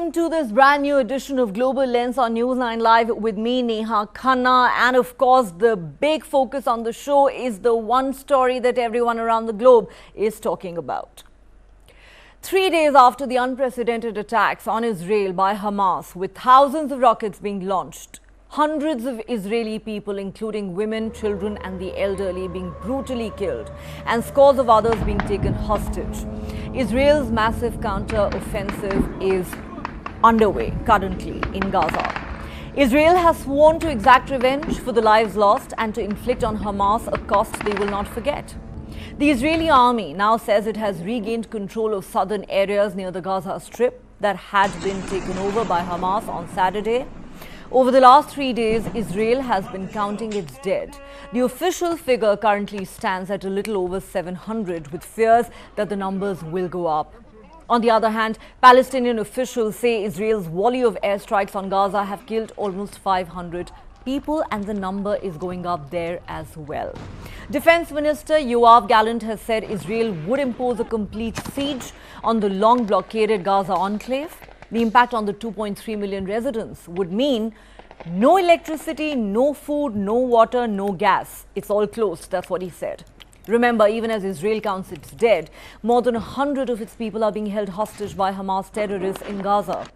Welcome to this brand new edition of Global Lens on News9 Live with me, Neha Khanna. And of course, the big focus on the show is the one story that everyone around the globe is talking about. 3 days after the unprecedented attacks on Israel by Hamas, with thousands of rockets being launched, hundreds of Israeli people, including women, children and the elderly, being brutally killed and scores of others being taken hostage, Israel's massive counter-offensive is underway currently in Gaza. Israel has sworn to exact revenge for the lives lost and to inflict on Hamas a cost they will not forget. The Israeli army now says it has regained control of southern areas near the Gaza Strip that had been taken over by Hamas on Saturday. Over the last 3 days, Israel has been counting its dead. The official figure currently stands at a little over 700, with fears that the numbers will go up. On the other hand, Palestinian officials say Israel's volley of airstrikes on Gaza have killed almost 500 people, and the number is going up there as well. Defense Minister Yoav Gallant has said Israel would impose a complete siege on the long blockaded Gaza enclave. The impact on the 2.3 million residents would mean no electricity, no food, no water, no gas. It's all closed, that's what he said. Remember, even as Israel counts its dead, more than 100 of its people are being held hostage by Hamas terrorists in Gaza.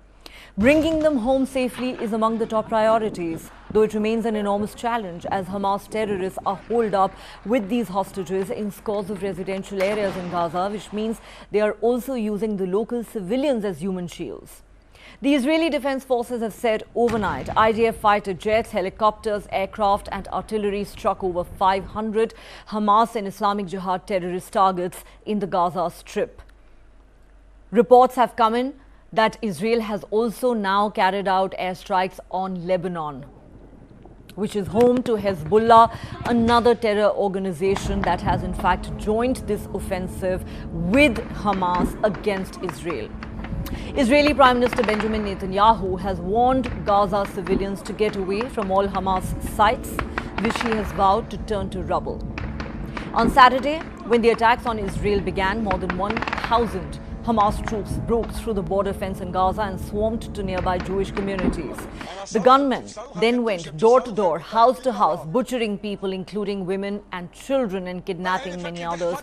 Bringing them home safely is among the top priorities, though it remains an enormous challenge as Hamas terrorists are holed up with these hostages in scores of residential areas in Gaza, which means they are also using the local civilians as human shields. The Israeli Defense Forces have said overnight IDF fighter jets, helicopters, aircraft and artillery struck over 500 Hamas and Islamic Jihad terrorist targets in the Gaza Strip. Reports have come in that Israel has also now carried out airstrikes on Lebanon, which is home to Hezbollah, another terror organization that has in fact joined this offensive with Hamas against Israel. Israeli Prime Minister Benjamin Netanyahu has warned Gaza civilians to get away from all Hamas sites, which he has vowed to turn to rubble. On Saturday, when the attacks on Israel began, more than 1,000 Hamas troops broke through the border fence in Gaza and swarmed to nearby Jewish communities. The gunmen then went door to door, house to house, butchering people, including women and children, and kidnapping many others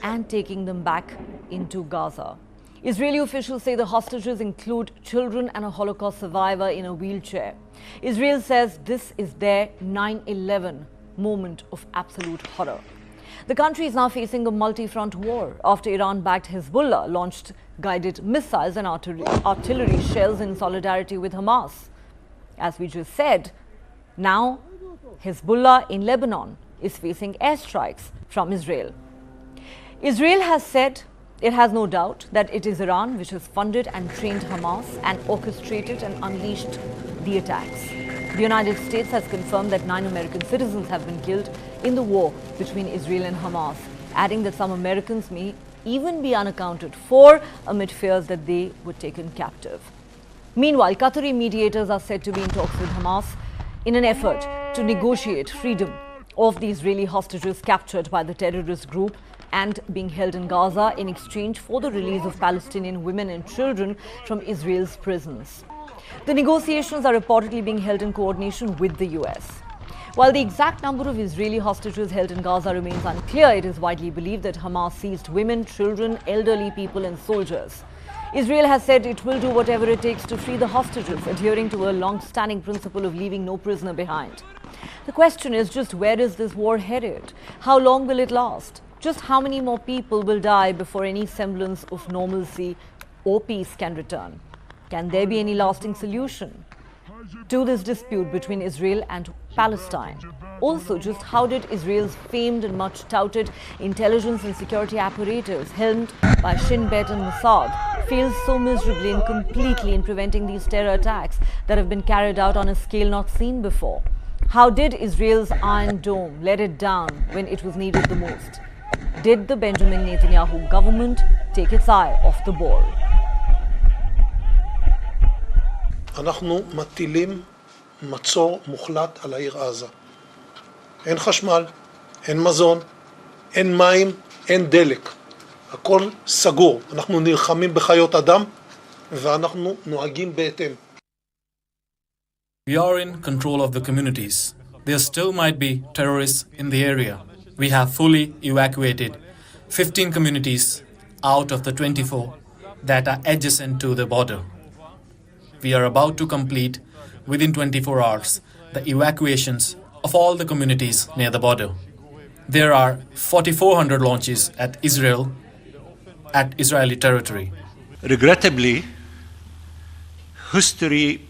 and taking them back into Gaza. Israeli officials say the hostages include children and a Holocaust survivor in a wheelchair. Israel says this is their 9/11 moment of absolute horror. The country is now facing a multi-front war after Iran-backed Hezbollah launched guided missiles and artillery shells in solidarity with Hamas. As we just said, now Hezbollah in Lebanon is facing airstrikes from Israel. Israel has said it has no doubt that it is Iran which has funded and trained Hamas and orchestrated and unleashed the attacks. The United States has confirmed that 9 American citizens have been killed in the war between Israel and Hamas, adding that some Americans may even be unaccounted for amid fears that they were taken captive. Meanwhile, Qatari mediators are said to be in talks with Hamas in an effort to negotiate freedom of the Israeli hostages captured by the terrorist group and being held in Gaza in exchange for the release of Palestinian women and children from Israel's prisons. The negotiations are reportedly being held in coordination with the US. While the exact number of Israeli hostages held in Gaza remains unclear, it is widely believed that Hamas seized women, children, elderly people and soldiers. Israel has said it will do whatever it takes to free the hostages, adhering to a long-standing principle of leaving no prisoner behind. The question is just, where is this war headed? How long will it last? Just how many more people will die before any semblance of normalcy or peace can return? Can there be any lasting solution to this dispute between Israel and Palestine? Also, just how did Israel's famed and much touted intelligence and security apparatus, helmed by Shin Bet and Mossad, fail so miserably and completely in preventing these terror attacks that have been carried out on a scale not seen before? How did Israel's Iron Dome let it down when it was needed the most? Did the Benjamin Netanyahu government take its eye off the ball? אנחנו מטילים מצור מוחלט על העיר עזה. אין חשמל, אין מזון, אין מים, אין דלק. הכל סגור. אנחנו נלחמים בחיות אדם ואנחנו נוהגים בהתאם. We are in control of the communities. There still might be terrorists in the area. We have fully evacuated 15 communities out of the 24 that are adjacent to the border. We are about to complete, within 24 hours, the evacuations of all the communities near the border. There are 4,400 launches at Israeli territory. Regrettably, history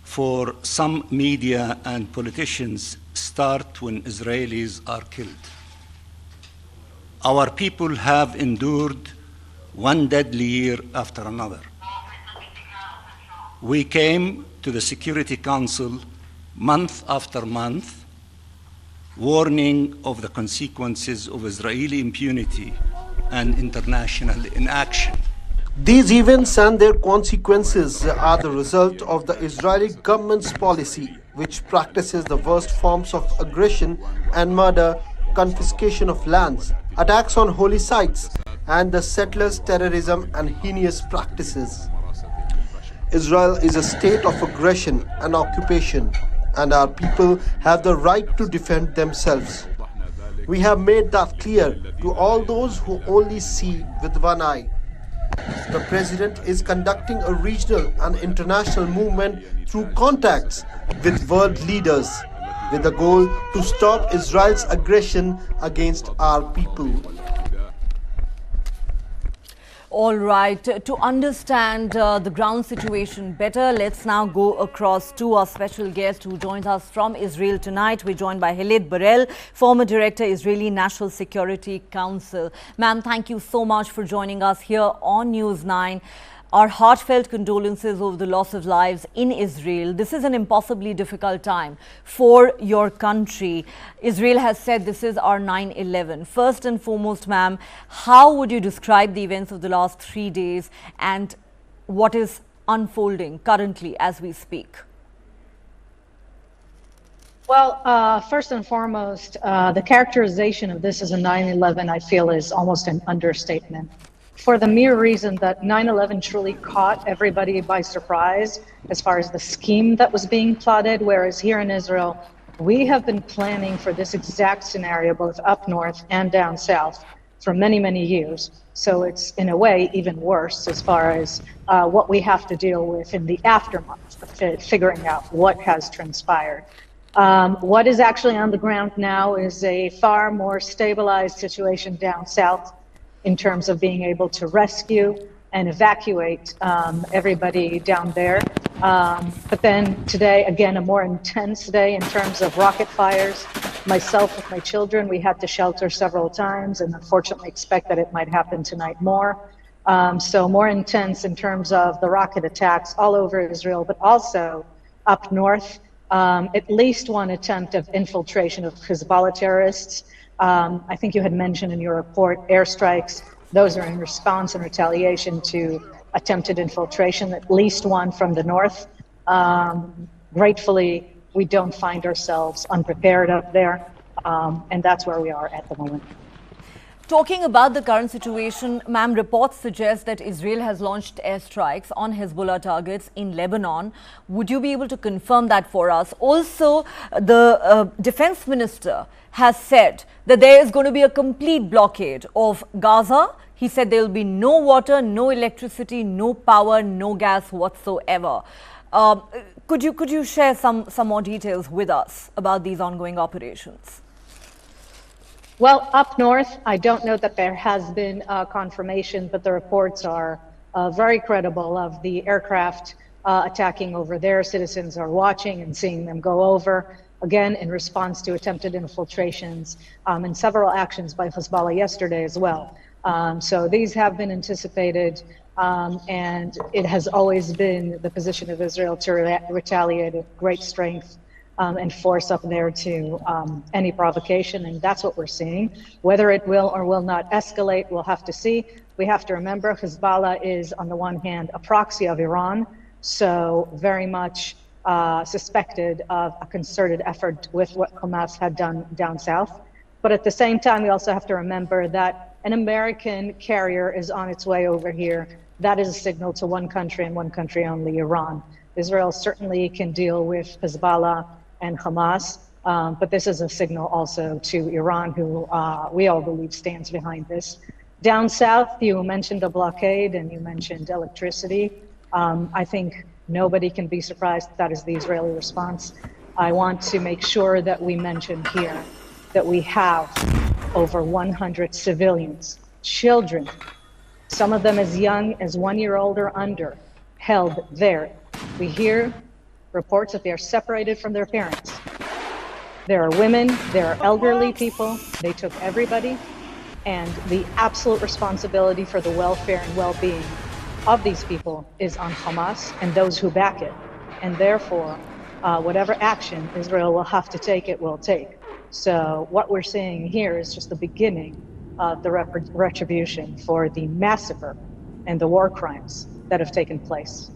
for some media and politicians start when Israelis are killed. Our people have endured one deadly year after another. We came to the Security Council month after month, warning of the consequences of Israeli impunity and international inaction. These events and their consequences are the result of the Israeli government's policy, which practices the worst forms of aggression and murder, confiscation of lands, attacks on holy sites, and the settlers' terrorism and heinous practices. Israel is a state of aggression and occupation, and our people have the right to defend themselves. We have made that clear to all those who only see with one eye. The President is conducting a regional and international movement through contacts with world leaders with the goal to stop Israel's aggression against our people. All right, to understand the ground situation better, let's now go across to our special guest who joins us from Israel tonight. We're joined by Hilit Barel, former director, Israeli National Security Council. Ma'am, thank you so much for joining us here on News 9. Our heartfelt condolences over the loss of lives in Israel. This is an impossibly difficult time for your country. Israel has said this is our 9/11. First and foremost, ma'am, how would you describe the events of the last 3 days and what is unfolding currently as we speak? Well, first and foremost, the characterization of this as a 9/11, I feel, is almost an understatement. For the mere reason that 9/11 truly caught everybody by surprise as far as the scheme that was being plotted, whereas here in Israel, we have been planning for this exact scenario both up north and down south for many, many years. So it's, in a way, even worse as far as what we have to deal with in the aftermath of figuring out what has transpired. What is actually on the ground now is a far more stabilized situation down south, in terms of being able to rescue and evacuate everybody down there. But then today, again, a more intense day in terms of rocket fires. Myself with my children, we had to shelter several times and unfortunately expect that it might happen tonight more. So more intense in terms of the rocket attacks all over Israel, but also up north, at least one attempt of infiltration of Hezbollah terrorists. I think you had mentioned in your report airstrikes. Those are in response and retaliation to attempted infiltration, at least one from the north. Gratefully, we don't find ourselves unprepared up there, and that's where we are at the moment. Talking about the current situation, ma'am, reports suggest that Israel has launched airstrikes on Hezbollah targets in Lebanon. Would you be able to confirm that for us? Also, the defense minister has said that there is going to be a complete blockade of Gaza. He said there will be no water, no electricity, no power, no gas whatsoever. Could you share some more details with us about these ongoing operations? Well, up north, I don't know that there has been confirmation, but the reports are very credible of the aircraft attacking over there. Citizens are watching and seeing them go over, again, in response to attempted infiltrations and several actions by Hezbollah yesterday as well. So these have been anticipated, and it has always been the position of Israel to retaliate at great strength and force up there to any provocation, and that's what we're seeing. Whether it will or will not escalate, we'll have to see. We have to remember Hezbollah is, on the one hand, a proxy of Iran, so very much suspected of a concerted effort with what Hamas had done down south. But at the same time, we also have to remember that an American carrier is on its way over here that is a signal to one country and one country only, Iran. Israel certainly can deal with Hezbollah and Hamas, but this is a signal also to Iran, who we all believe stands behind this. Down south, you mentioned a blockade and you mentioned electricity. I think nobody can be surprised that is the Israeli response. I want to make sure that we mention here that we have over 100 civilians, children, some of them as young as 1 year old or under, held there. We hear reports that they are separated from their parents. There are women, there are elderly people, they took everybody, and the absolute responsibility for the welfare and well-being of these people is on Hamas and those who back it. And therefore, whatever action Israel will have to take, it will take. So what we're seeing here is just the beginning of the retribution for the massacre and the war crimes that have taken place.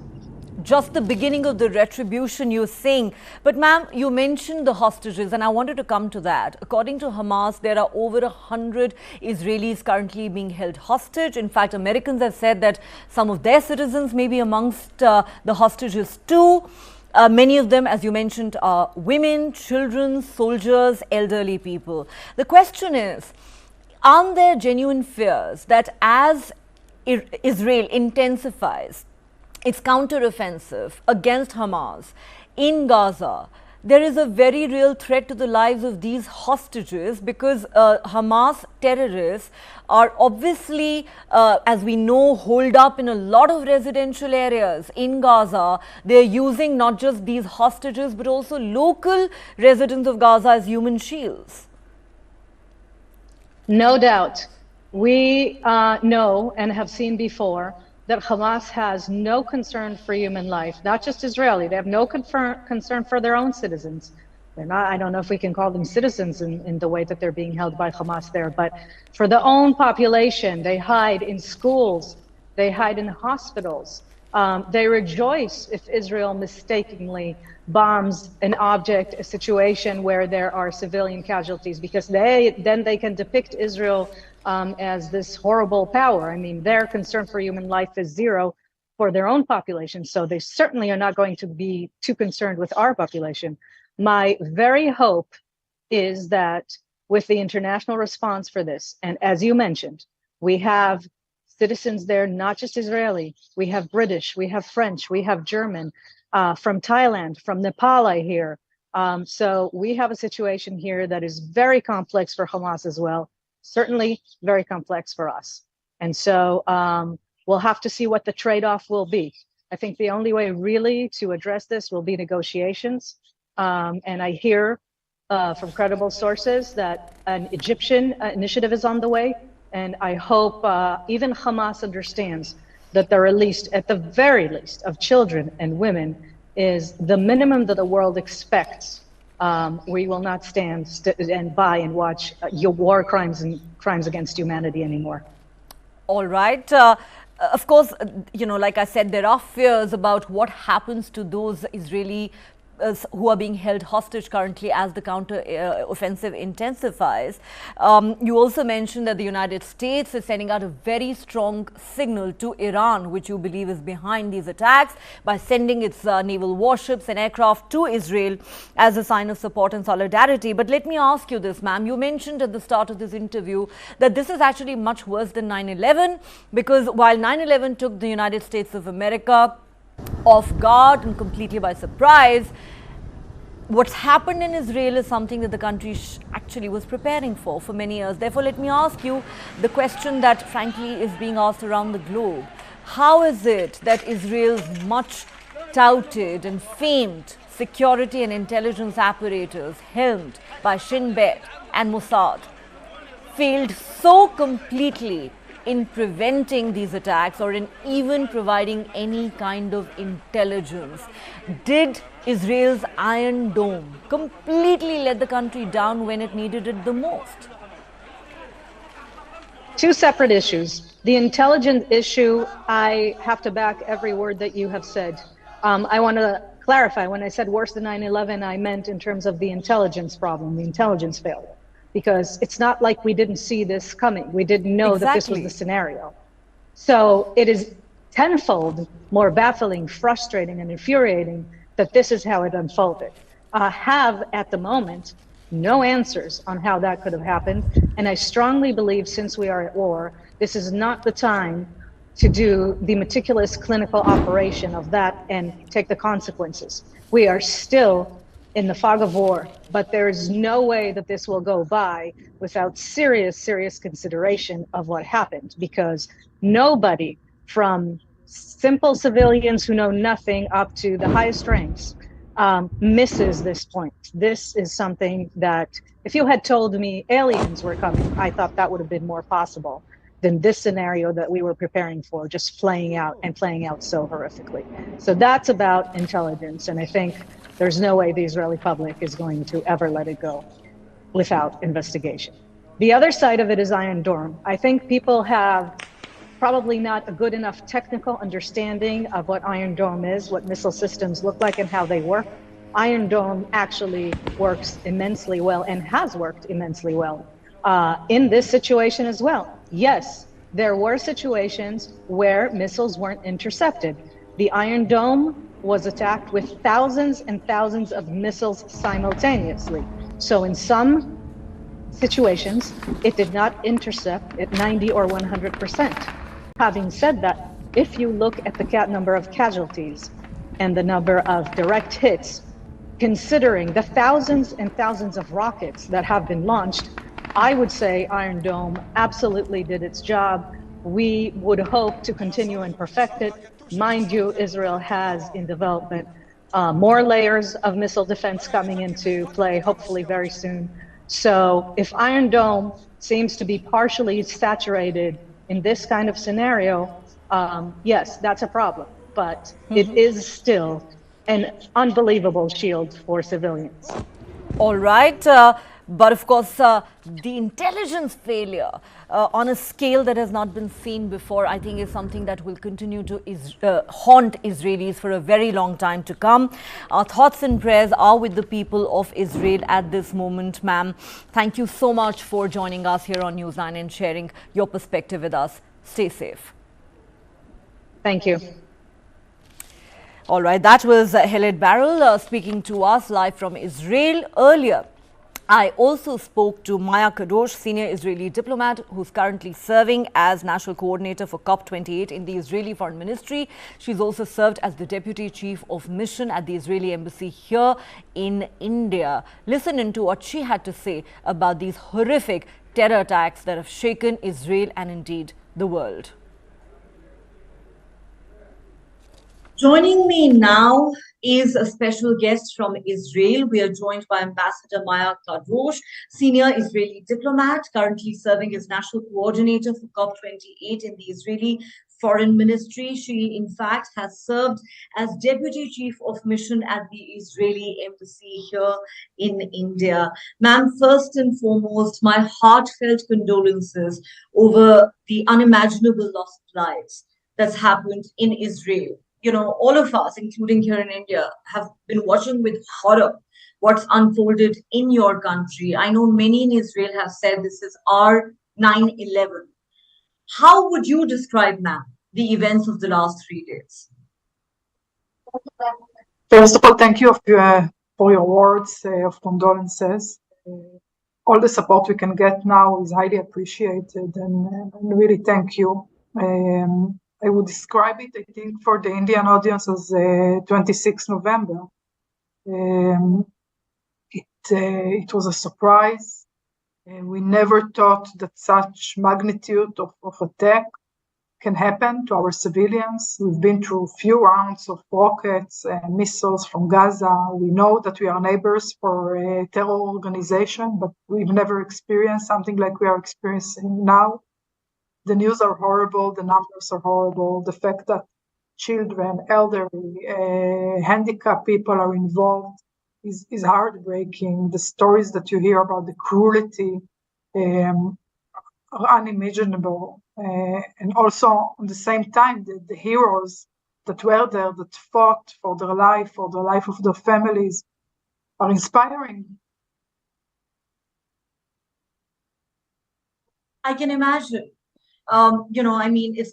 Just the beginning of the retribution, you're saying. But ma'am, you mentioned the hostages, and I wanted to come to that. According to Hamas, there are over 100 Israelis currently being held hostage. In fact, Americans have said that some of their citizens may be amongst the hostages too. Many of them, as you mentioned, are women, children, soldiers, elderly people. The question is, aren't there genuine fears that as Israel intensifies its counteroffensive against Hamas in Gaza, there is a very real threat to the lives of these hostages, because Hamas terrorists are obviously, as we know, holed up in a lot of residential areas in Gaza. They're using not just these hostages, but also local residents of Gaza as human shields. No doubt. We know and have seen before that Hamas has no concern for human life, not just Israeli. They have no concern for their own citizens. They're not, I don't know if we can call them citizens in the way that they're being held by Hamas there, but for their own population, they hide in schools, they hide in hospitals. They rejoice if Israel mistakenly bombs an object, a situation where there are civilian casualties, because then they can depict Israel as this horrible power. I mean, their concern for human life is zero for their own population, so they certainly are not going to be too concerned with our population. My very hope is that with the international response for this, and as you mentioned, we have citizens there, not just Israeli, we have British, we have French, we have German, from Thailand, from Nepal, I hear. So we have a situation here that is very complex for Hamas as well, certainly very complex for us. And so we'll have to see what the trade-off will be. I think the only way really to address this will be negotiations. And I hear from credible sources that an Egyptian initiative is on the way. And I hope even Hamas understands that the release, at the very least, of children and women is the minimum that the world expects. We will not stand and by and watch your war crimes and crimes against humanity anymore. All right. Of course, you know, like I said, there are fears about what happens to those Israeli who are being held hostage currently as the counter-offensive intensifies. You also mentioned that the United States is sending out a very strong signal to Iran, which you believe is behind these attacks, by sending its naval warships and aircraft to Israel as a sign of support and solidarity. But let me ask you this, ma'am. You mentioned at the start of this interview that this is actually much worse than 9/11, because while 9/11 took the United States of America off guard and completely by surprise, what's happened in Israel is something that the country actually was preparing for many years. Therefore, let me ask you the question that frankly is being asked around the globe. How is it that Israel's much touted and famed security and intelligence apparatus helmed by Shin Bet and Mossad failed so completely in preventing these attacks or in even providing any kind of intelligence? Did Israel's Iron Dome completely let the country down when it needed it the most? Two separate issues. The intelligence issue, I have to back every word that you have said. I want to clarify, when I said worse than 9/11, I meant in terms of the intelligence problem, the intelligence failure. Because it's not like we didn't see this coming. We didn't know that this was the scenario. So it is tenfold more baffling, frustrating, and infuriating that this is how it unfolded. Have at the moment no answers on how that could have happened. And I strongly believe, since we are at war, this is not the time to do the meticulous clinical operation of that and take the consequences. We are still in the fog of war, but there is no way that this will go by without serious consideration of what happened, because nobody, from simple civilians who know nothing up to the highest ranks, misses this point. This is something that, if you had told me aliens were coming, I thought that would have been more possible than this scenario that we were preparing for, just playing out so horrifically. So that's about intelligence, and I think there's no way the Israeli public is going to ever let it go without investigation. The other side of it is Iron Dome. I think people have probably not a good enough technical understanding of what Iron Dome is, what missile systems look like, and how they work. Iron Dome actually works immensely well and has worked immensely well in this situation as well. Yes, there were situations where missiles weren't intercepted. The Iron Dome was attacked with thousands and thousands of missiles simultaneously. So in some situations, it did not intercept at 90 or 100%. Having said that, if you look at the number of casualties and the number of direct hits, considering the thousands and thousands of rockets that have been launched, I would say Iron Dome absolutely did its job. We would hope to continue and perfect it. Mind you, Israel has in development more layers of missile defense coming into play, hopefully very soon. So if Iron Dome seems to be partially saturated in this kind of scenario, yes, that's a problem. But it is still an unbelievable shield for civilians. All right. But of course, the intelligence failure on a scale that has not been seen before, I think, is something that will continue to haunt Israelis for a very long time to come. Our thoughts and prayers are with the people of Israel at this moment, ma'am. Thank you so much for joining us here on News9 and sharing your perspective with us. Stay safe. Thank you. All right, that was Heled Barrel speaking to us live from Israel. Earlier, I also spoke to Maya Kadosh, senior Israeli diplomat who's currently serving as national coordinator for COP28 in the Israeli Foreign Ministry. She's also served as the deputy chief of mission at the Israeli embassy here in India. Listen into what she had to say about these horrific terror attacks that have shaken Israel and indeed the world. Joining me now is a special guest from Israel. We are joined by Ambassador Maya Kadosh, senior Israeli diplomat, currently serving as national coordinator for COP28 in the Israeli Foreign Ministry. She, in fact, has served as deputy chief of mission at the Israeli embassy here in India. Ma'am, first and foremost, my heartfelt condolences over the unimaginable loss of lives that's happened in Israel. You know, all of us, including here in India, have been watching with horror what's unfolded in your country. I know many in Israel have said this is our 9/11. How would you describe, ma'am, the events of the last 3 days? First of all, thank you for your words of condolences. All the support we can get now is highly appreciated, and really thank you. I would describe it, I think, for the Indian audience as 26 November. It was a surprise. We never thought that such magnitude of attack can happen to our civilians. We've been through a few rounds of rockets and missiles from Gaza. We know that we are neighbors for a terror organization, but we've never experienced something like we are experiencing now. The news are horrible, the numbers are horrible. The fact that children, elderly, handicapped people are involved is heartbreaking. The stories that you hear about the cruelty are unimaginable. And also, at the same time, the heroes that were there, that fought for their life of their families, are inspiring. I can imagine. You know, I mean, it's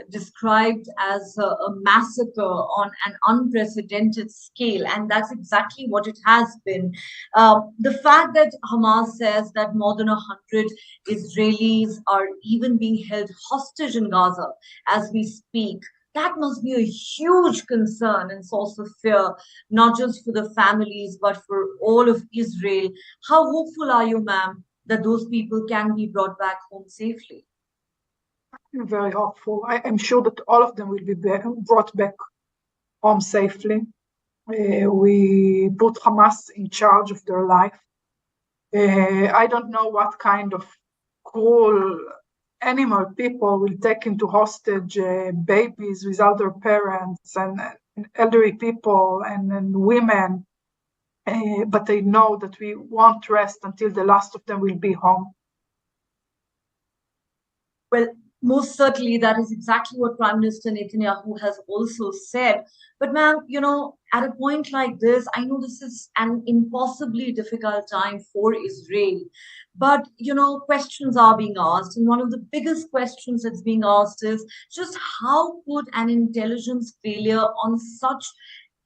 described as a massacre on an unprecedented scale, and that's exactly what it has been. The fact that Hamas says that more than 100 Israelis are even being held hostage in Gaza as we speak, that must be a huge concern and source of fear, not just for the families, but for all of Israel. How hopeful are you, ma'am, that those people can be brought back home safely? I'm very hopeful. I'm sure that all of them will be brought back home safely. We put Hamas in charge of their life. I don't know what kind of cruel animal people will take into hostage babies without their parents and elderly people and women. But I know that we won't rest until the last of them will be home. Well, most certainly, that is exactly what Prime Minister Netanyahu has also said. But, ma'am, at a point like this, I know this is an impossibly difficult time for Israel. But, questions are being asked. And one of the biggest questions that's being asked is just how could an intelligence failure on such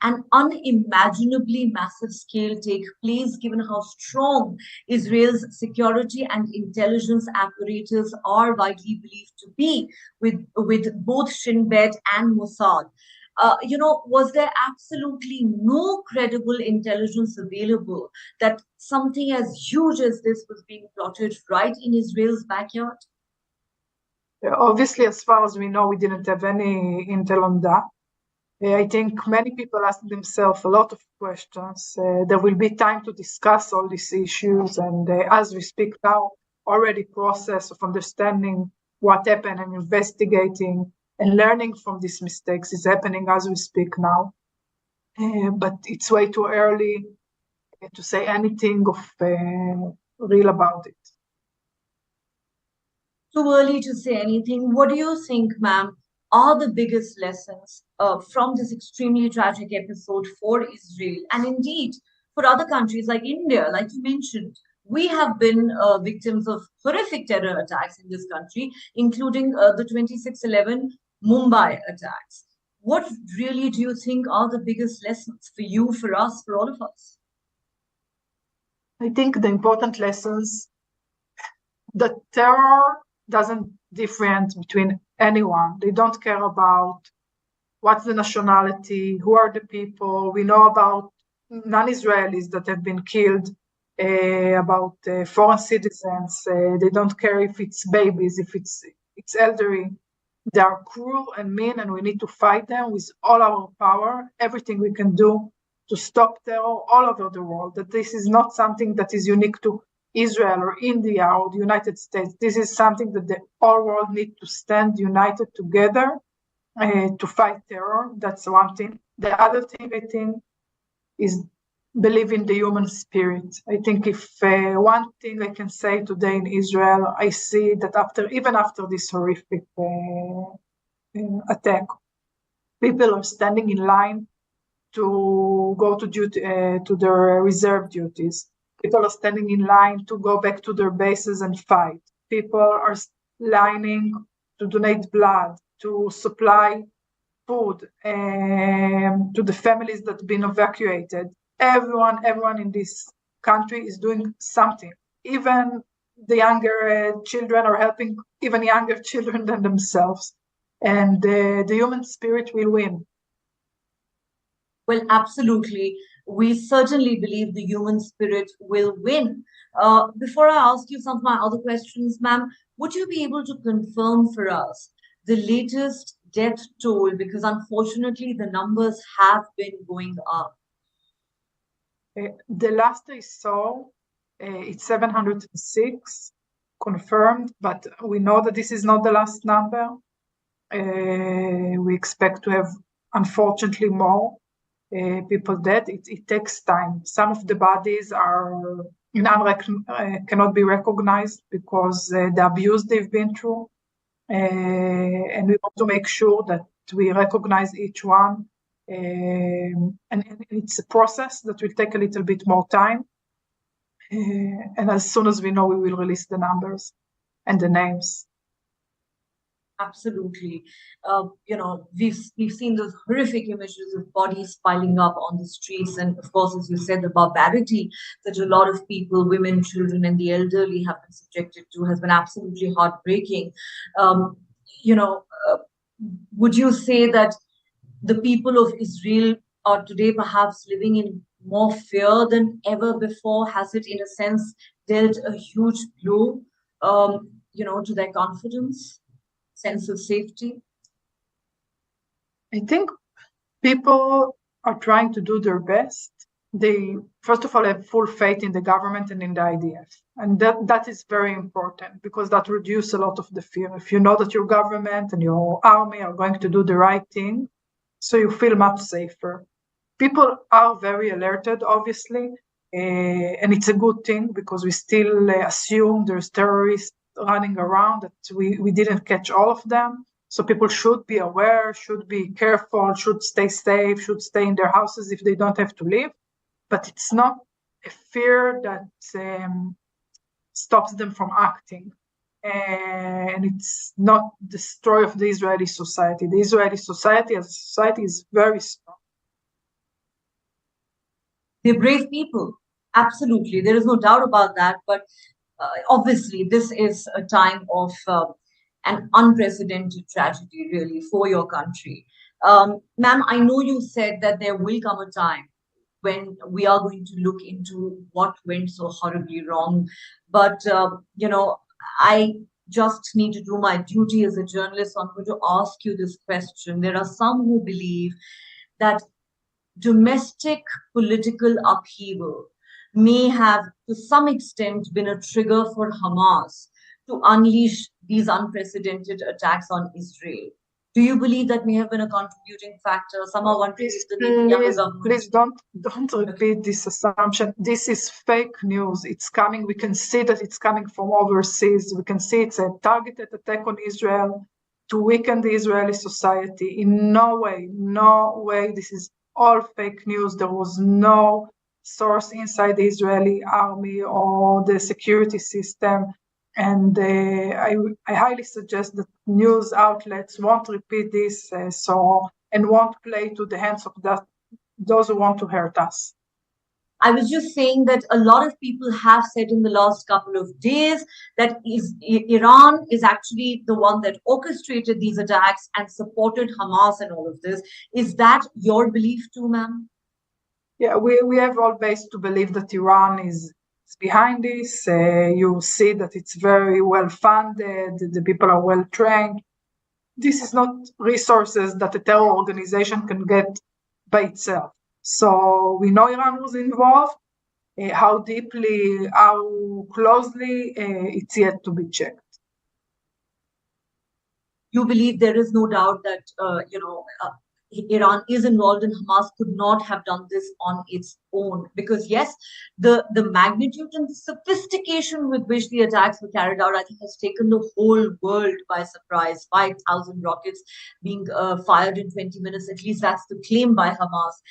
an unimaginably massive scale take place, given how strong Israel's security and intelligence apparatus are widely believed to be, with both Shin Bet and Mossad. Was there absolutely no credible intelligence available that something as huge as this was being plotted right in Israel's backyard? Obviously, as far as we know, we didn't have any intel on that. I think many people ask themselves a lot of questions. There will be time to discuss all these issues, and as we speak now, already process of understanding what happened and investigating and learning from these mistakes is happening as we speak now. But it's way too early to say anything of real about it. Too early to say anything. What do you think, ma'am, are the biggest lessons from this extremely tragic episode for Israel and indeed for other countries like India? Like you mentioned, we have been victims of horrific terror attacks in this country, including the 26/11 Mumbai attacks. What really do you think are the biggest lessons for you, for us, for all of us? I think the important lessons, that terror doesn't differentiate between anyone. They don't care about what's the nationality, who are the people. We know about non-Israelis that have been killed, about foreign citizens. They don't care if it's babies, if it's elderly. They are cruel and mean, and we need to fight them with all our power, everything we can do to stop terror all over the world. That this is not something that is unique to Israel or India or the United States. This is something that the whole world needs to stand united together to fight terror. That's one thing. The other thing, I think, is believe in the human spirit. I think if one thing I can say today in Israel, I see that even after this horrific attack, people are standing in line to go to duty, to their reserve duties. People are standing in line to go back to their bases and fight. People are lining to donate blood, to supply food to the families that have been evacuated. Everyone in this country is doing something. Even the younger children are helping even younger children than themselves. And the human spirit will win. Well, absolutely. We certainly believe the human spirit will win. Before I ask you some of my other questions, ma'am, would you be able to confirm for us the latest death toll? Because unfortunately, the numbers have been going up. The last I saw, it's 706 confirmed, but we know that this is not the last number. We expect to have, unfortunately, more people dead. It takes time. Some of the bodies are cannot be recognized because the abuse they've been through, and we want to make sure that we recognize each one. And it's a process that will take a little bit more time. And as soon as we know, we will release the numbers and the names. Absolutely. We've seen those horrific images of bodies piling up on the streets, and of course, as you said, the barbarity that a lot of people, women, children, and the elderly have been subjected to has been absolutely heartbreaking. Um, you know, uh, would you say that the people of Israel are today perhaps living in more fear than ever before? Has it, in a sense, dealt a huge blow, to their confidence, sense of safety? I think people are trying to do their best. They, first of all, have full faith in the government and in the IDF. And that is very important because that reduces a lot of the fear. If you know that your government and your army are going to do the right thing, so you feel much safer. People are very alerted, obviously, and it's a good thing because we still assume there's terrorists running around, that we didn't catch all of them. So people should be aware, should be careful, should stay safe, should stay in their houses if they don't have to leave. But it's not a fear that stops them from acting. And it's not the story of the Israeli society. The Israeli society as a society is very strong. They're brave people. Absolutely. There is no doubt about that. But obviously, this is a time of an unprecedented tragedy, really, for your country. Ma'am, I know you said that there will come a time when we are going to look into what went so horribly wrong. But, I just need to do my duty as a journalist. So I'm going to ask you this question. There are some who believe that domestic political upheaval may have, to some extent, been a trigger for Hamas to unleash these unprecedented attacks on Israel. Do you believe that may have been a contributing factor? Some are wondering if the Netanyahu government. Please don't repeat this assumption. This is fake news. It's coming. We can see that it's coming from overseas. We can see it's a targeted attack on Israel to weaken the Israeli society. In no way. This is all fake news. There was no source inside the Israeli army or the security system. And I highly suggest that news outlets won't repeat this and won't play to the hands of those who want to hurt us. I was just saying that a lot of people have said in the last couple of days that Iran is actually the one that orchestrated these attacks and supported Hamas and all of this. Is that your belief too, ma'am? Yeah, we have all base to believe that Iran is behind this. You see that it's very well funded, the people are well trained. This is not resources that a terror organization can get by itself. So we know Iran was involved. How deeply, how closely, it's yet to be checked. You believe there is no doubt that Iran is involved and Hamas could not have done this on its own. Because yes, the magnitude and the sophistication with which the attacks were carried out, I think, has taken the whole world by surprise. 5,000 rockets being fired in 20 minutes, at least that's the claim by Hamas.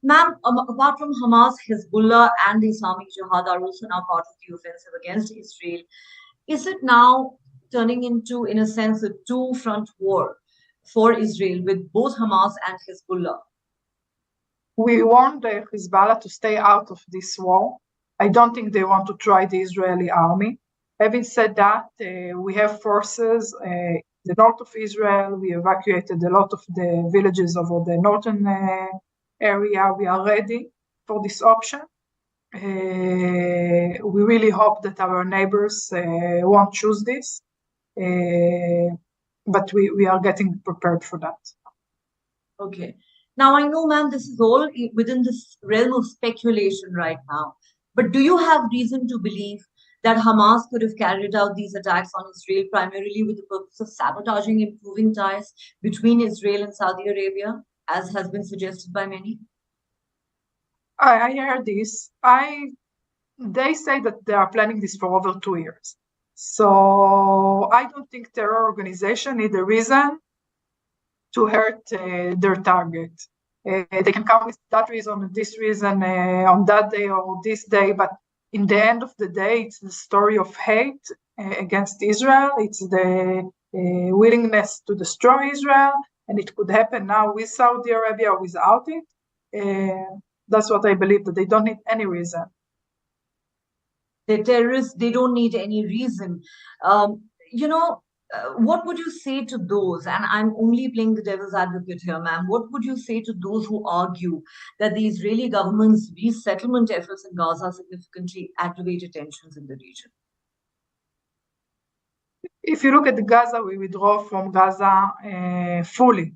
Ma'am, apart from Hamas, Hezbollah and the Islamic Jihad are also now part of the offensive against Israel. Is it now turning into, in a sense, a two-front war for Israel with both Hamas and Hezbollah? We want the Hezbollah to stay out of this war. I don't think they want to try the Israeli army. Having said that, we have forces in the north of Israel. We evacuated a lot of the villages over the northern area. We are ready for this option. We really hope that our neighbors won't choose this. But we are getting prepared for that. Okay. Now, I know, ma'am, this is all within this realm of speculation right now. But do you have reason to believe that Hamas could have carried out these attacks on Israel primarily with the purpose of sabotaging improving ties between Israel and Saudi Arabia, as has been suggested by many? I heard this. They say that they are planning this for over 2 years. So I don't think terror organization need a reason to hurt their target. They can come with that reason, this reason, on that day or this day, but in the end of the day, it's the story of hate against Israel. It's the willingness to destroy Israel, and it could happen now with Saudi Arabia or without it. That's what I believe, that they don't need any reason. They're terrorists, they don't need any reason. You know, what would you say to those, and I'm only playing the devil's advocate here, ma'am, what would you say to those who argue that the Israeli government's resettlement efforts in Gaza significantly aggravated tensions in the region? If you look at Gaza, we withdraw from Gaza fully.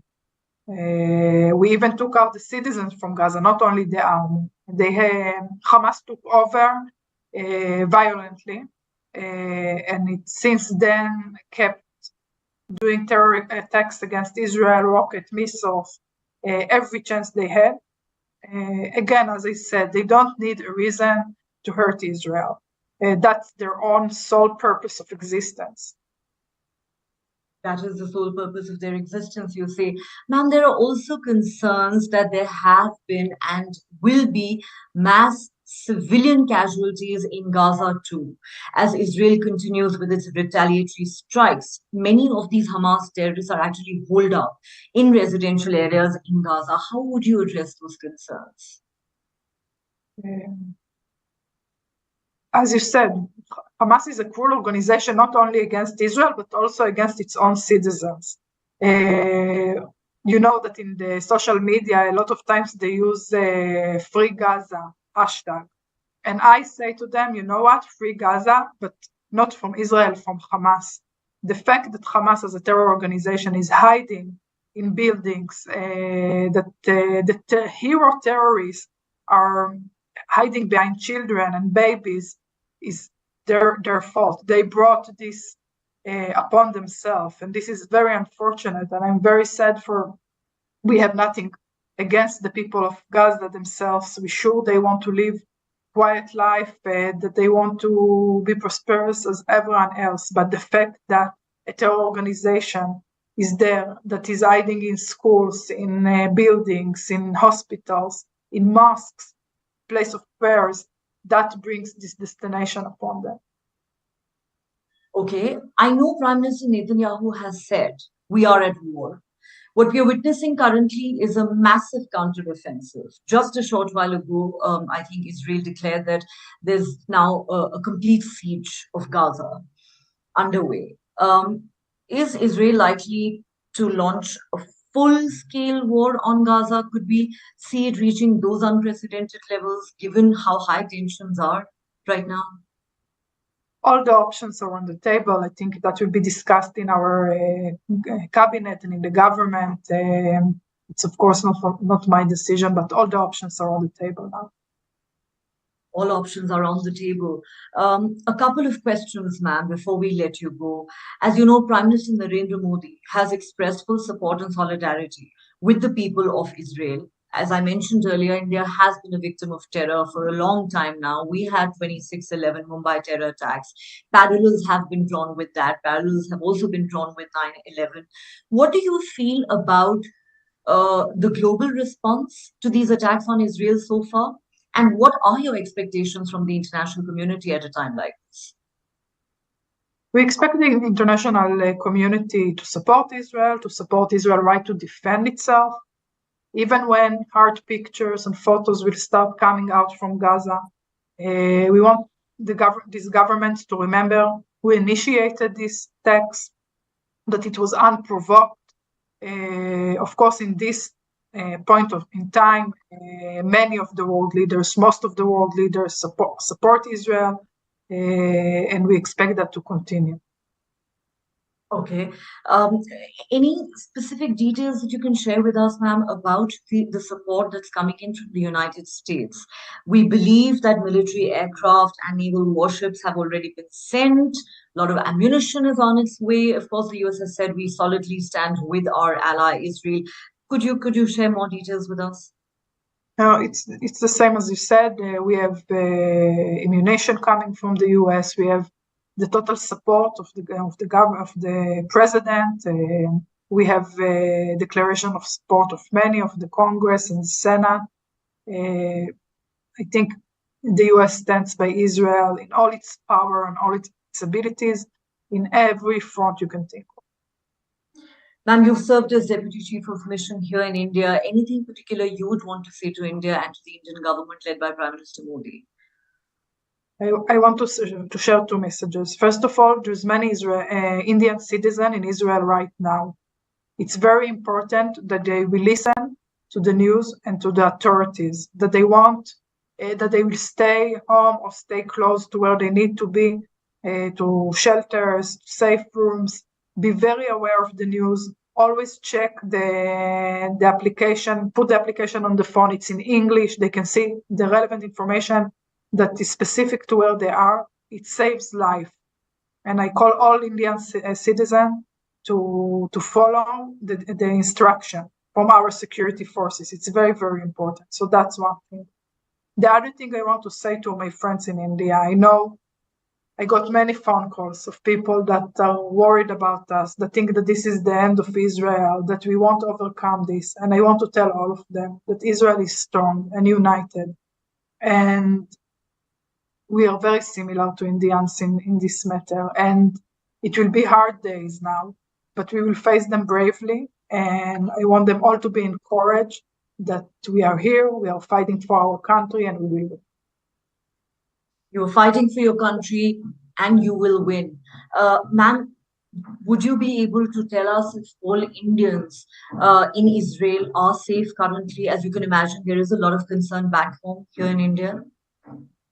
We even took out the citizens from Gaza, not only the army. Hamas took over violently, and it since then kept doing terror attacks against Israel, rocket missiles, every chance they had. Again, as I said, they don't need a reason to hurt Israel. That's their own sole purpose of existence. That is the sole purpose of their existence, you say. Ma'am, there are also concerns that there have been and will be mass civilian casualties in Gaza too, as Israel continues with its retaliatory strikes. Many of these Hamas terrorists are actually holed up in residential areas in Gaza. How would you address those concerns? As you said, Hamas is a cruel organization, not only against Israel, but also against its own citizens. You know that in the social media, a lot of times they use Free Gaza hashtag. And I say to them, you know what, Free Gaza, but not from Israel, from Hamas. The fact that Hamas as a terror organization is hiding in buildings, that the hero terrorists are hiding behind children and babies, is their fault. They brought this upon themselves, and this is very unfortunate, and I'm very sad we have nothing against the people of Gaza themselves. We're sure they want to live quiet life, that they want to be prosperous as everyone else, but the fact that a terror organization is there, that is hiding in schools, in buildings, in hospitals, in mosques, place of prayers, that brings this destination upon them. Okay, I know Prime Minister Netanyahu has said we are at war. What we are witnessing currently is a massive counteroffensive. Just a short while ago, I think Israel declared that there's now a complete siege of Gaza underway. Is Israel likely to launch a full-scale war on Gaza? Could we see it reaching those unprecedented levels, given how high tensions are right now? All the options are on the table. I think that will be discussed in our cabinet and in the government. It's of course not my decision, but all the options are on the table now. All options are on the table. A couple of questions, ma'am, before we let you go. As you know, Prime Minister Narendra Modi has expressed full support and solidarity with the people of Israel. As I mentioned earlier, India has been a victim of terror for a long time now. We had 26/11 Mumbai terror attacks. Parallels have been drawn with that. Parallels have also been drawn with 9/11. What do you feel about the global response to these attacks on Israel so far? And what are your expectations from the international community at a time like this? We expect the international community to support Israel's right to defend itself, even when hard pictures and photos will start coming out from Gaza. We want this government to remember who initiated these attacks, that it was unprovoked. Of course, in this point in time, many of the world leaders, most of the world leaders support Israel, and we expect that to continue. Okay. Any specific details that you can share with us, ma'am, about the support that's coming in from the United States? We believe that military aircraft and naval warships have already been sent. A lot of ammunition is on its way. Of course, the US has said we solidly stand with our ally Israel. Could you share more details with us? It's the same as you said. We have ammunition coming from the US. We have the total support of the president. We have a declaration of support of many of the Congress and Senate. I think the US stands by Israel in all its power and all its abilities in every front you can think of. Ma'am, you've served as Deputy Chief of Mission here in India. Anything particular you would want to say to India and to the Indian government led by Prime Minister Modi? I want to share two messages. First of all, there's many Indian citizens in Israel right now. It's very important that they will listen to the news and to the authorities, that they will stay home or stay close to where they need to be, to shelters, to safe rooms. Be very aware of the news. Always check the application, put the application on the phone. It's in English. They can see the relevant information that is specific to where they are. It saves life. And I call all Indian citizens to follow the instruction from our security forces. It's very, very important. So that's one thing. The other thing I want to say to my friends in India, I know I got many phone calls of people that are worried about us, that think that this is the end of Israel, that we won't overcome this. And I want to tell all of them that Israel is strong and united. And we are very similar to Indians in this matter. And it will be hard days now, but we will face them bravely. And I want them all to be encouraged that we are here, we are fighting for our country, and we will win. You're fighting for your country and you will win. Ma'am, would you be able to tell us if all Indians in Israel are safe currently? As you can imagine, there is a lot of concern back home here in India.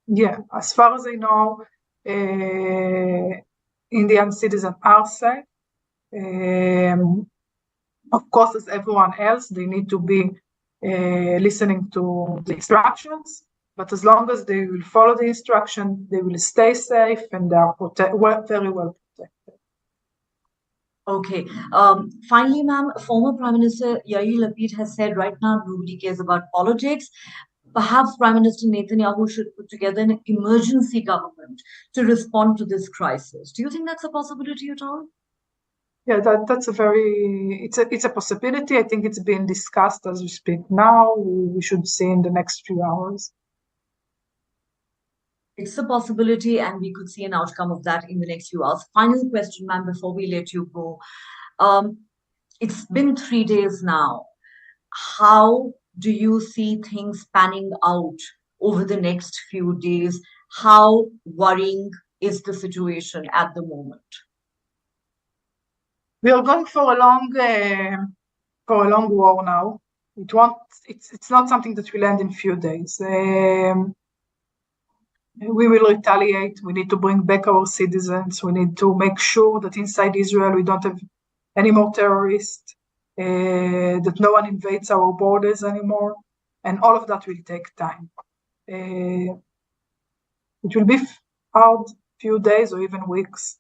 Yeah, as far as I know, Indian citizens are safe. Of course, as everyone else, they need to be listening to the instructions. But as long as they will follow the instruction, they will stay safe and they are very well protected. Okay. Finally, ma'am, former Prime Minister Yair Lapid has said right now nobody cares about politics. Perhaps Prime Minister Netanyahu should put together an emergency government to respond to this crisis. Do you think that's a possibility at all? Yeah, that's it's a possibility. I think it's being discussed as we speak now. We should see in the next few hours. It's a possibility, and we could see an outcome of that in the next few hours. Final question, ma'am, before we let you go. It's been 3 days now. How do you see things panning out over the next few days? How worrying is the situation at the moment? We are going for a long war now. It's not something that will end in few days. We will retaliate. We need to bring back our citizens. We need to make sure that inside Israel we don't have any more terrorists, that no one invades our borders anymore, and all of that will take time. It will be hard few days or even weeks.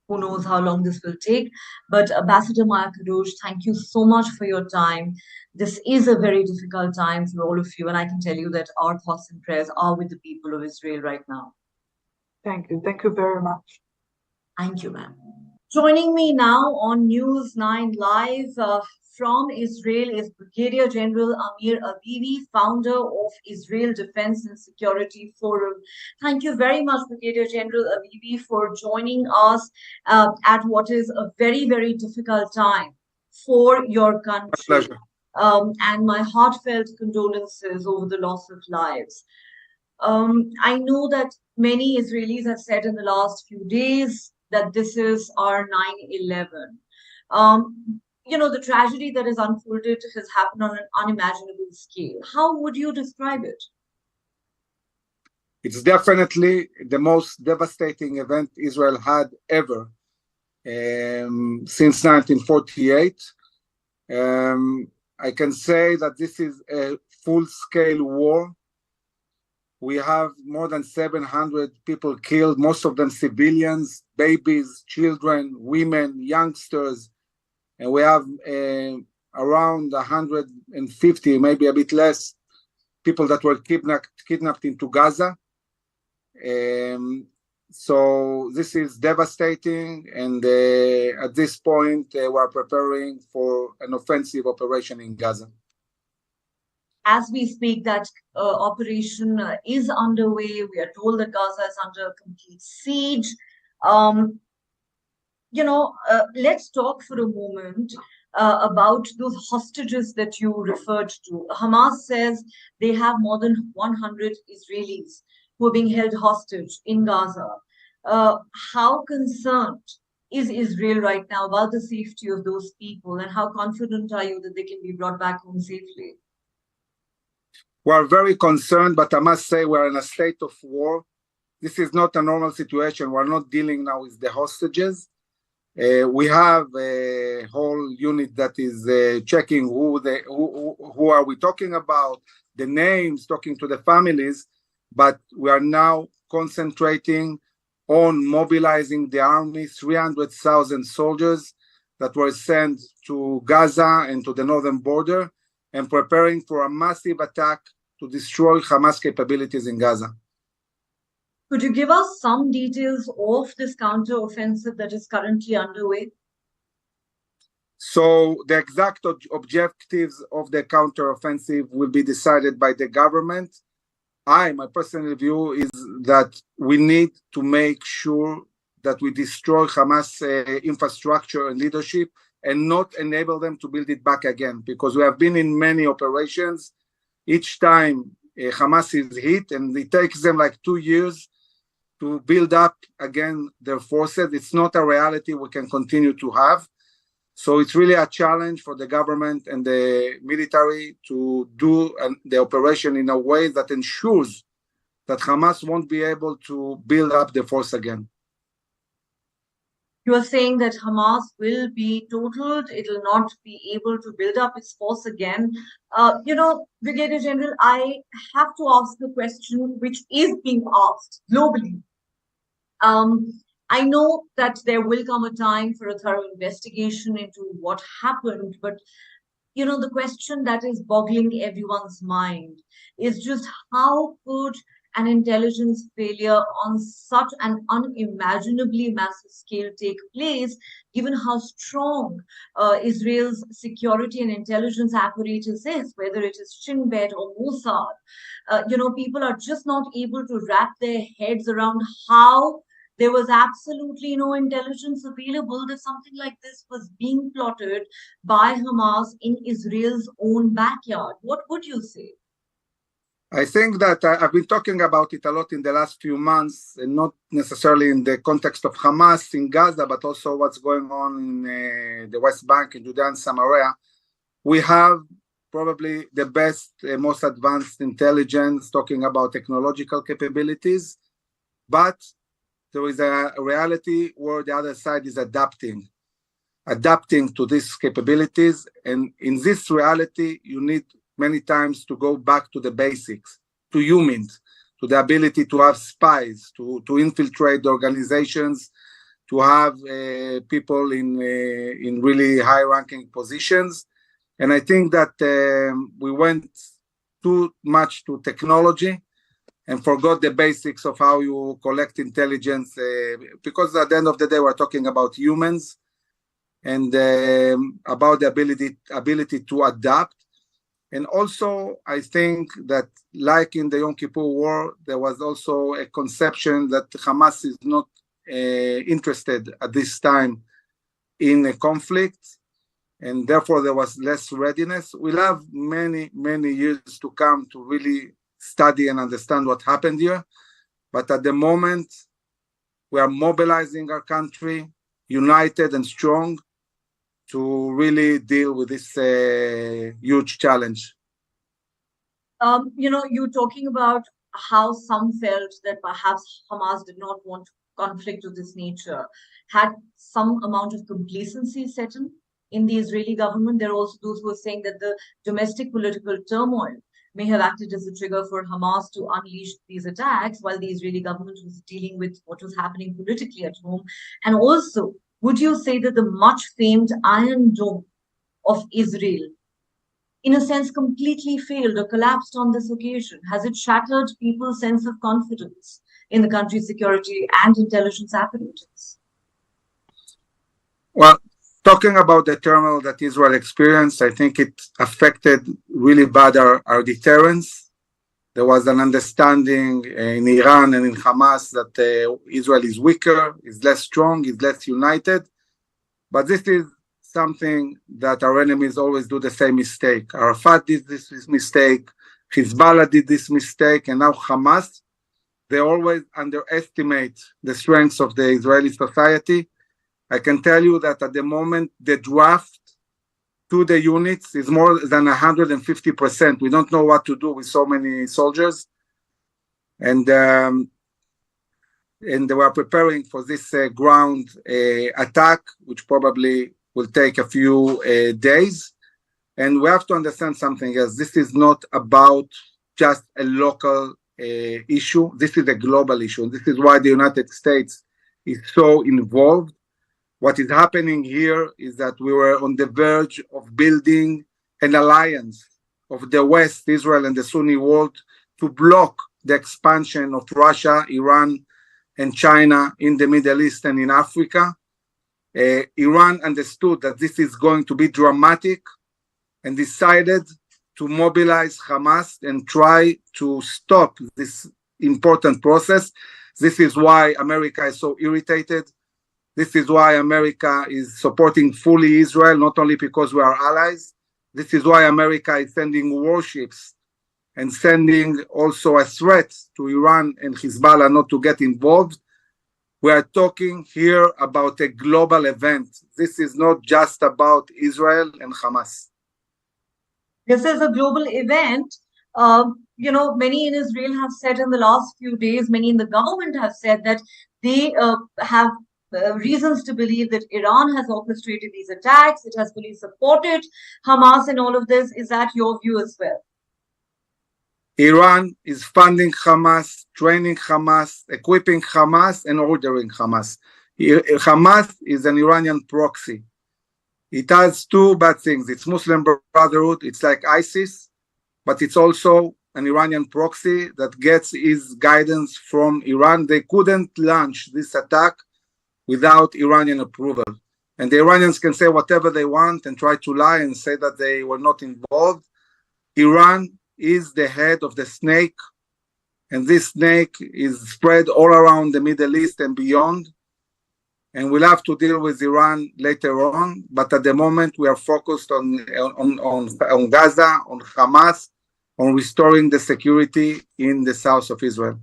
Who knows how long this will take. But Ambassador Maya Kadosh, thank you so much for your time. This is a very difficult time for all of you, and I can tell you that our thoughts and prayers are with the people of Israel right now. Thank you. Thank you very much. Thank you, ma'am. Joining me now on News9 Live from Israel is Brigadier General Amir Avivi, founder of Israel Defense and Security Forum. Thank you very much, Brigadier General Avivi, for joining us at what is a very, very difficult time for your country. Pleasure. And my heartfelt condolences over the loss of lives. I know that many Israelis have said in the last few days that this is our 9/11. The tragedy that has unfolded has happened on an unimaginable scale. How would you describe it? It's definitely the most devastating event Israel had ever since 1948. I can say that this is a full-scale war. We have more than 700 people killed, most of them civilians, babies, children, women, youngsters. And we have around 150, maybe a bit less, people that were kidnapped into Gaza. So this is devastating. And at this point, we're preparing for an offensive operation in Gaza. As we speak, that operation is underway. We are told that Gaza is under complete siege. let's talk for a moment about those hostages that you referred to. Hamas says they have more than 100 Israelis who are being held hostage in Gaza. Uh, how concerned is Israel right now about the safety of those people, and how confident are you that they can be brought back home safely? We're very concerned, but I must say we're in a state of war. This is not a normal situation. We're not dealing now with the hostages. We have a whole unit that is checking who are we talking about, the names, talking to the families, but we are now concentrating on mobilizing the army, 300,000 soldiers that were sent to Gaza and to the northern border, and preparing for a massive attack to destroy Hamas capabilities in Gaza. Could you give us some details of this counter-offensive that is currently underway? So the exact objectives of the counter-offensive will be decided by the government. My personal view is that we need to make sure that we destroy Hamas infrastructure and leadership and not enable them to build it back again, because we have been in many operations. Each time Hamas is hit, and it takes them like 2 years to build up again their forces. It's not a reality we can continue to have. So it's really a challenge for the government and the military to do the operation in a way that ensures that Hamas won't be able to build up the force again. You are saying that Hamas will be totaled, it will not be able to build up its force again. Brigadier General, I have to ask the question which is being asked globally. I know that there will come a time for a thorough investigation into what happened, but the question that is boggling everyone's mind is just how could an intelligence failure on such an unimaginably massive scale take place, given how strong Israel's security and intelligence apparatus is, whether it is Shin Bet or Mossad. People are just not able to wrap their heads around how there was absolutely no intelligence available that something like this was being plotted by Hamas in Israel's own backyard. What would you say? I think that I've been talking about it a lot in the last few months, and not necessarily in the context of Hamas in Gaza, but also what's going on in the West Bank, in Judea and Samaria. We have probably the best, most advanced intelligence, talking about technological capabilities, but there is a reality where the other side is adapting to these capabilities. And in this reality, you need many times to go back to the basics, to humans, to the ability to have spies, to infiltrate the organizations, to have people in really high-ranking positions. And I think that we went too much to technology and forgot the basics of how you collect intelligence, because at the end of the day, we're talking about humans and about the ability to adapt. And also, I think that like in the Yom Kippur War, there was also a conception that Hamas is not interested at this time in a conflict, and therefore there was less readiness. We'll have many, many years to come to really study and understand what happened here. But at the moment, we are mobilizing our country, united and strong, to really deal with this huge challenge. You're talking about how some felt that perhaps Hamas did not want conflict of this nature. Had some amount of complacency set in the Israeli government? There are also those who are saying that the domestic political turmoil may have acted as a trigger for Hamas to unleash these attacks while the Israeli government was dealing with what was happening politically at home. And also, would you say that the much famed Iron Dome of Israel, in a sense, completely failed or collapsed on this occasion? Has it shattered people's sense of confidence in the country's security and intelligence apparatus? Well, talking about the turmoil that Israel experienced, I think it affected really bad our deterrence. There was an understanding in Iran and in Hamas that Israel is weaker, is less strong, is less united. But this is something that our enemies always do the same mistake. Arafat did this mistake, Hezbollah did this mistake, and now Hamas. They always underestimate the strengths of the Israeli society. I can tell you that at the moment, the draft to the units is more than 150%. We don't know what to do with so many soldiers. And we are preparing for this ground attack, which probably will take a few days. And we have to understand something else. This is not about just a local issue. This is a global issue. This is why the United States is so involved. What is happening here is that we were on the verge of building an alliance of the West, Israel, and the Sunni world to block the expansion of Russia, Iran, and China in the Middle East and in Africa. Iran understood that this is going to be dramatic and decided to mobilize Hamas and try to stop this important process. This is why America is so irritated. This is why America is supporting fully Israel, not only because we are allies. This is why America is sending warships and sending also a threat to Iran and Hezbollah not to get involved. We are talking here about a global event. This is not just about Israel and Hamas. This is a global event. Many in Israel have said in the last few days, many in the government have said that they have reasons to believe that Iran has orchestrated these attacks. It has fully supported Hamas in all of this. Is that your view as well? Iran is funding Hamas, training Hamas, equipping Hamas, and ordering Hamas. Hamas is an Iranian proxy. It has two bad things. It's Muslim Brotherhood. It's like ISIS, but it's also an Iranian proxy that gets its guidance from Iran. They couldn't launch this attack without Iranian approval. And the Iranians can say whatever they want and try to lie and say that they were not involved. Iran is the head of the snake, and this snake is spread all around the Middle East and beyond. And we'll have to deal with Iran later on. But at the moment, we are focused on Gaza, on Hamas, on restoring the security in the south of Israel.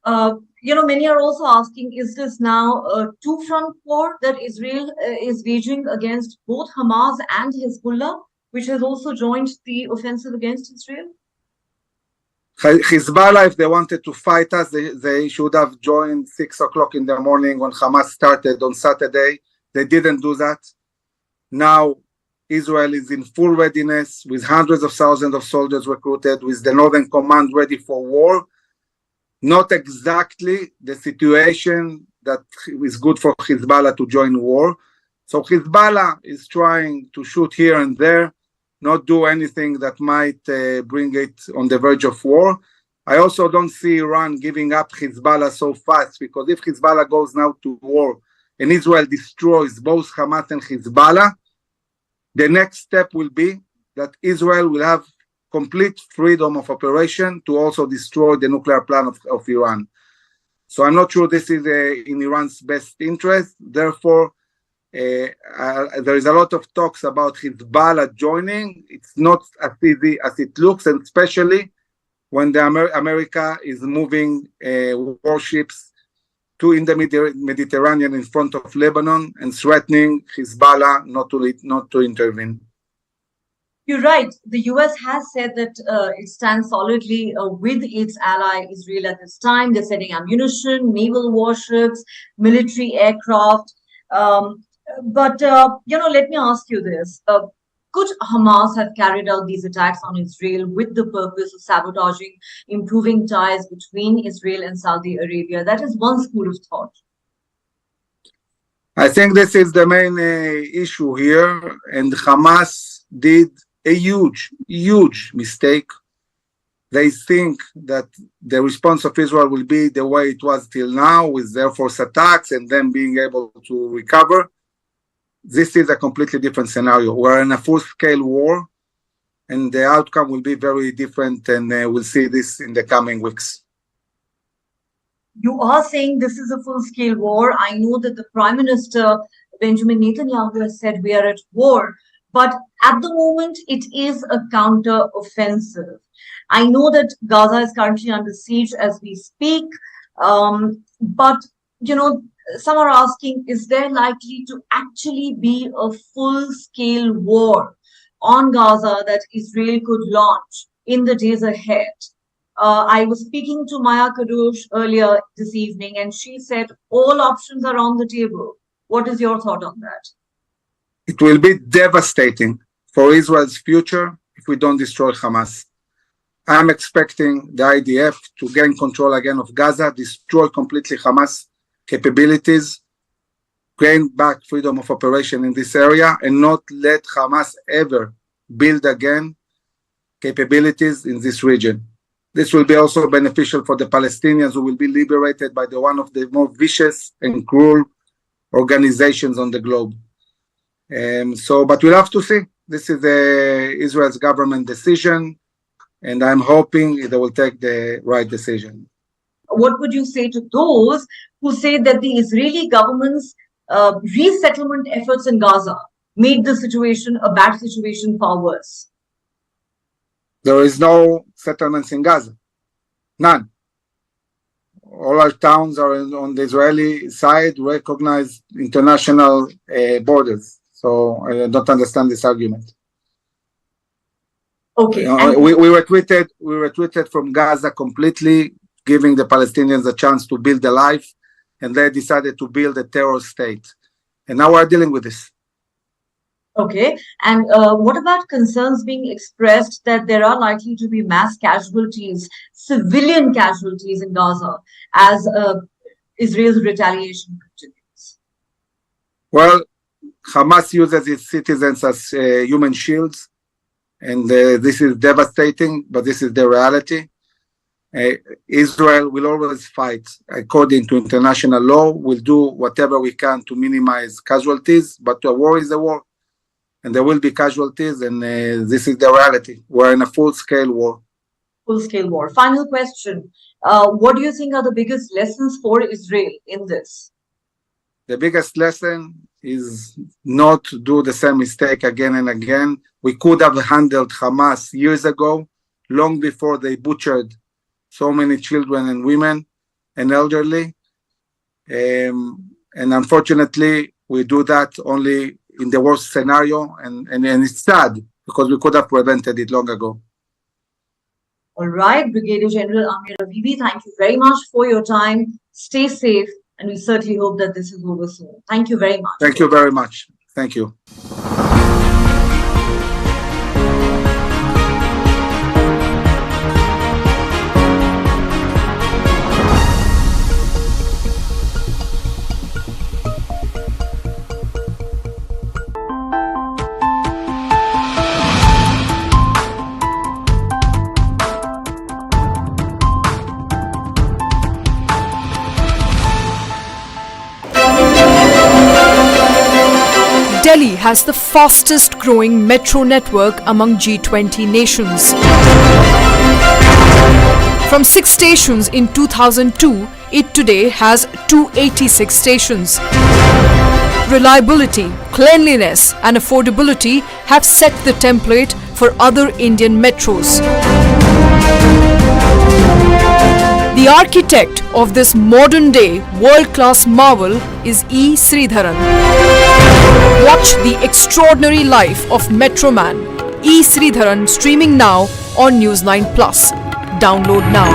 Many are also asking, is this now a two-front war that Israel is waging against both Hamas and Hezbollah, which has also joined the offensive against Israel? Hezbollah, if they wanted to fight us, they should have joined 6 o'clock in the morning when Hamas started on Saturday. They didn't do that. Now, Israel is in full readiness with hundreds of thousands of soldiers recruited, with the Northern Command ready for war. Not exactly the situation that is good for Hezbollah to join war. So Hezbollah is trying to shoot here and there, not do anything that might bring it on the verge of war. I also don't see Iran giving up Hezbollah so fast, because if Hezbollah goes now to war and Israel destroys both Hamas and Hezbollah, the next step will be that Israel will have complete freedom of operation to also destroy the nuclear plan of Iran. So I'm not sure this is in Iran's best interest. Therefore, there is a lot of talks about Hezbollah joining. It's not as easy as it looks, and especially when America is moving warships in the Mediterranean in front of Lebanon and threatening Hezbollah not to intervene. You're right. The US has said that it stands solidly with its ally Israel at this time. They're sending ammunition, naval warships, military aircraft. But let me ask you this. Could Hamas have carried out these attacks on Israel with the purpose of sabotaging, improving ties between Israel and Saudi Arabia? That is one school of thought. I think this is the main issue here. And Hamas did a huge mistake. They think that the response of Israel will be the way it was till now, with Air Force attacks and them being able to recover. This is a completely different scenario. We're in a full-scale war, and the outcome will be very different, and we'll see this in the coming weeks. You are saying this is a full-scale war. I know that the Prime Minister, Benjamin Netanyahu has said we are at war, but at the moment it is a counter-offensive. I know that Gaza is currently under siege as we speak, but some are asking, is there likely to actually be a full-scale war on Gaza that Israel could launch in the days ahead? I was speaking to Maya Kadosh earlier this evening, and she said all options are on the table. What is your thought on that? It will be devastating for Israel's future if we don't destroy Hamas. I'm expecting the IDF to gain control again of Gaza, destroy completely Hamas capabilities, gain back freedom of operation in this area, and not let Hamas ever build again capabilities in this region. This will be also beneficial for the Palestinians, who will be liberated by one of the more vicious and cruel organizations on the globe. But we'll have to see. This is Israel's government decision, and I'm hoping they will take the right decision. What would you say to those who say that the Israeli government's resettlement efforts in Gaza made the situation a bad situation far worse? There is no settlements in Gaza. None. All our towns are on the Israeli side, recognize international borders. So I don't understand this argument. Okay. We were tweeted from Gaza completely, giving the Palestinians a chance to build a life, and they decided to build a terror state. And now we're dealing with this. Okay. And what about concerns being expressed that there are likely to be mass casualties, civilian casualties in Gaza as Israel's retaliation continues? Well, Hamas uses its citizens as human shields, and this is devastating, but this is the reality. Israel will always fight according to international law. We'll do whatever we can to minimize casualties, but a war is a war, and there will be casualties, and this is the reality. We're in a full-scale war. Full-scale war. Final question. What do you think are the biggest lessons for Israel in this? The biggest lesson is not to do the same mistake again and again. We could have handled Hamas years ago, long before they butchered so many children and women and elderly. And unfortunately, we do that only in the worst scenario, and it's sad because we could have prevented it long ago. All right, Brigadier General Amir Avivi, thank you very much for your time. Stay safe, and we certainly hope that this is over soon. Thank you very much. Thank you very much. Thank you. Delhi has the fastest growing metro network among G20 nations. From 6 stations in 2002, it today has 286 stations. Reliability, cleanliness and affordability have set the template for other Indian metros. The architect of this modern-day world-class marvel is E. Sridharan. Watch the extraordinary life of Metroman E. Sridharan streaming now on News9 Plus. Download now.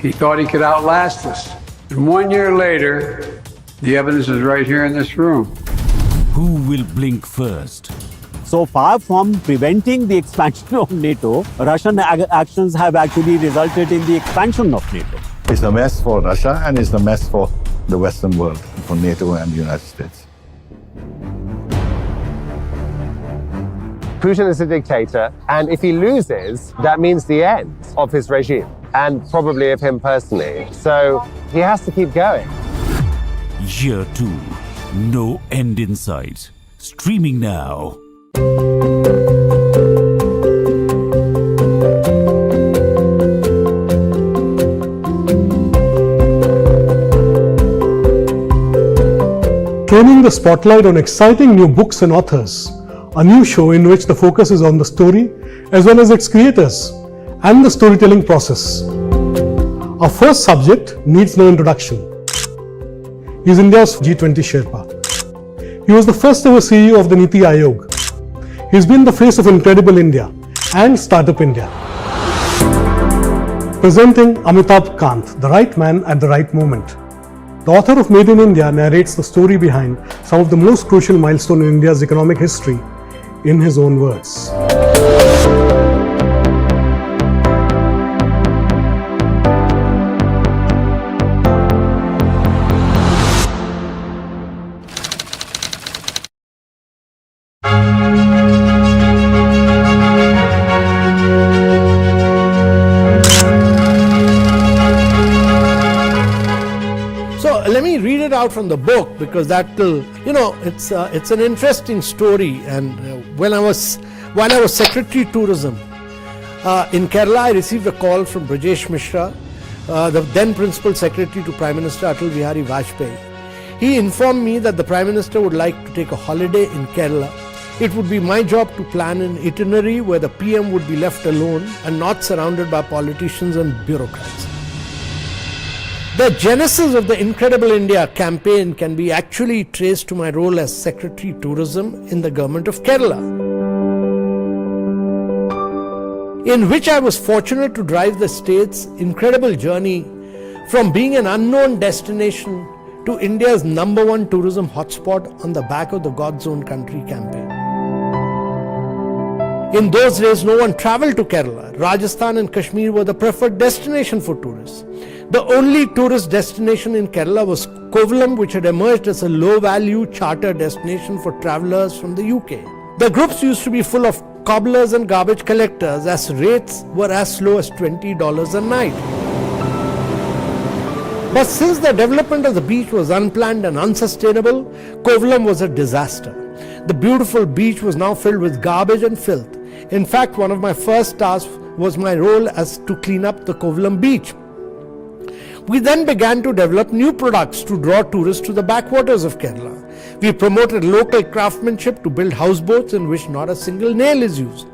He thought he could outlast us. And 1 year later, the evidence is right here in this room. Who will blink first? So far from preventing the expansion of NATO, Russian actions have actually resulted in the expansion of NATO. It's a mess for Russia and it's a mess for the Western world, for NATO and the United States. Putin is a dictator, and if he loses, that means the end of his regime, and probably of him personally. So he has to keep going. Year 2. No end in sight. Streaming now. Turning the spotlight on exciting new books and authors, a new show in which the focus is on the story as well as its creators and the storytelling process. Our first subject needs no introduction. He is India's G20 Sherpa. He was the first ever CEO of the Niti Aayog. He has been the face of Incredible India and Startup India. Presenting Amitabh Kant, the right man at the right moment. The author of Made in India narrates the story behind some of the most crucial milestones in India's economic history in his own words. Let me read it out from the book, because that will, it's an interesting story. And while I was Secretary Tourism in Kerala, I received a call from Brajesh Mishra, the then Principal Secretary to Prime Minister Atal Bihari Vajpayee. He informed me that the Prime Minister would like to take a holiday in Kerala. It would be my job to plan an itinerary where the PM would be left alone and not surrounded by politicians and bureaucrats. The genesis of the Incredible India campaign can be actually traced to my role as Secretary Tourism in the government of Kerala, in which I was fortunate to drive the state's incredible journey from being an unknown destination to India's #1 tourism hotspot on the back of the God's Own Country campaign. In those days, no one traveled to Kerala. Rajasthan and Kashmir were the preferred destination for tourists. The only tourist destination in Kerala was Kovalam, which had emerged as a low-value charter destination for travellers from the UK. The groups used to be full of cobblers and garbage collectors, as rates were as low as $20 a night. But since the development of the beach was unplanned and unsustainable, Kovalam was a disaster. The beautiful beach was now filled with garbage and filth. In fact, one of my first tasks was my role as to clean up the Kovalam beach. We then began to develop new products to draw tourists to the backwaters of Kerala. We promoted local craftsmanship to build houseboats in which not a single nail is used.